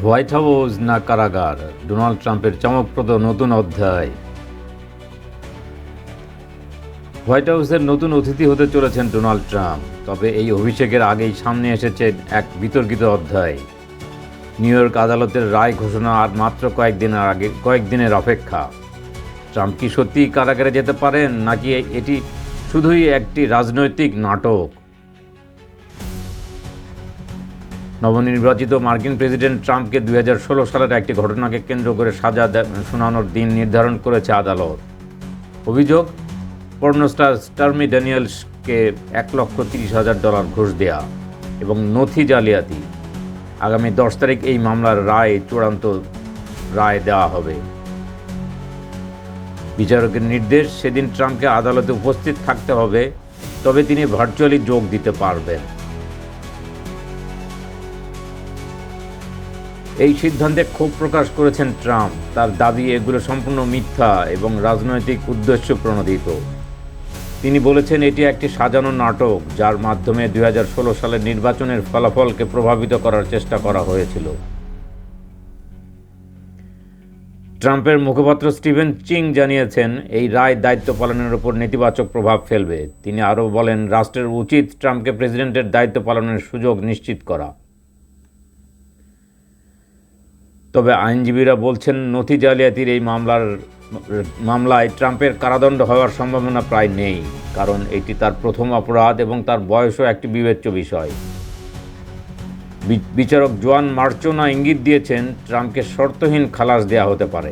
White house না কারাগার, Donald ট্রাম্পের চমকপ্রদ নতুন অধ্যায়। হোয়াইট হাউসের নতুন অতিথি হতে চলেছেন ডোনাল্ড ট্রাম্প। তবে এই অভিষেকের আগেই সামনে এসেছে এক বিতর্কিত অধ্যায়। নিউ ইয়র্ক আদালতের রায় ঘোষণা আর মাত্র কয়েকদিনের অপেক্ষা। ট্রাম্প কি সত্যিই কারাগারে যেতে পারেন, নাকি এটি শুধুই একটি রাজনৈতিক নাটক? নবনির্বাচিত মার্কিন প্রেসিডেন্ট ট্রাম্পকে 2016 সালের একটি ঘটনাকে কেন্দ্র করে সাজা শোনানোর দিন নির্ধারণ করেছে আদালত। অভিযোগ, পর্নোস্টার স্টর্মি ড্যানিয়েলসকে $1,30,000 ঘুষ দেয়া এবং নথি জালিয়াতি। আগামী 10 তারিখ এই মামলার চূড়ান্ত রায় দেওয়া হবে। বিচারকের নির্দেশ, সেদিন ট্রাম্পকে আদালতে উপস্থিত থাকতে হবে, তবে তিনি ভার্চুয়ালি যোগ দিতে পারবেন। এই সিদ্ধান্তে ক্ষোভ প্রকাশ করেছেন ট্রাম্প। তার দাবি এগুলো সম্পূর্ণ মিথ্যা এবং রাজনৈতিক উদ্দেশ্য প্রণোদিত। তিনি বলেছেন এটি একটি সাজানো নাটক, যার মাধ্যমে 2016 সালের নির্বাচনের ফলাফলকে প্রভাবিত করার চেষ্টা করা হয়েছিল। ট্রাম্পের মুখপাত্র স্টিভেন চিং জানিয়েছেন, এই রায় দায়িত্ব পালনের উপর নেতিবাচক প্রভাব ফেলবে। তিনি আরও বলেন, রাষ্ট্রের উচিত ট্রাম্পকে প্রেসিডেন্টের দায়িত্ব পালনের সুযোগ নিশ্চিত করা। তবে আইনজীবীরা বলছেন, নথি জালিয়াতির এই মামলায় ট্রাম্পের কারাদণ্ড হওয়ার সম্ভাবনা প্রায় নেই, কারণ এটি তার প্রথম অপরাধ এবং তার বয়সও একটি বিবেচ্য বিষয়। বিচারক জোয়ান মার্চোনা ইঙ্গিত দিয়েছেন, ট্রাম্পকে শর্তহীন খালাস দেওয়া হতে পারে।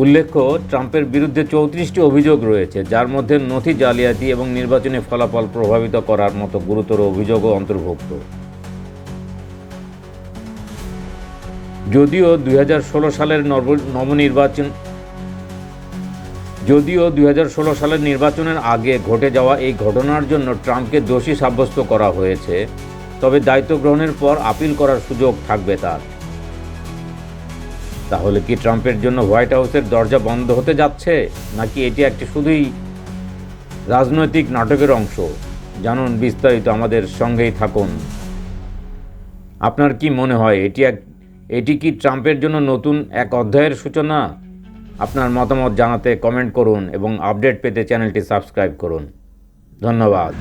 উল্লেখ্য, ট্রাম্পের বিরুদ্ধে 34টি অভিযোগ রয়েছে, যার মধ্যে নথি জালিয়াতি এবং নির্বাচনী ফলাফল প্রভাবিত করার মতো গুরুতর অভিযোগও অন্তর্ভুক্ত। যদিও 2016 সালের নির্বাচনের আগে ঘটে যাওয়া এই ঘটনার জন্য ট্রাম্পকে দোষী সাব্যস্ত করা হয়েছে, তবে দায়িত্ব গ্রহণের পর আপিল করার সুযোগ থাকবে তার। তাহলে কি ট্রাম্পের জন্য হোয়াইট হাউসের দরজা বন্ধ হতে যাচ্ছে, নাকি এটি একটি শুধুই রাজনৈতিক নাটকের অংশ? জানুন বিস্তারিত, আমাদের সঙ্গেই থাকুন। আপনার কি মনে হয়, এটি কি ট্রাম্পের জন্য নতুন এক অধ্যায়ের সূচনা? আপনার মতামত জানাতে কমেন্ট করুন এবং আপডেট পেতে চ্যানেলটি সাবস্ক্রাইব করুন। ধন্যবাদ।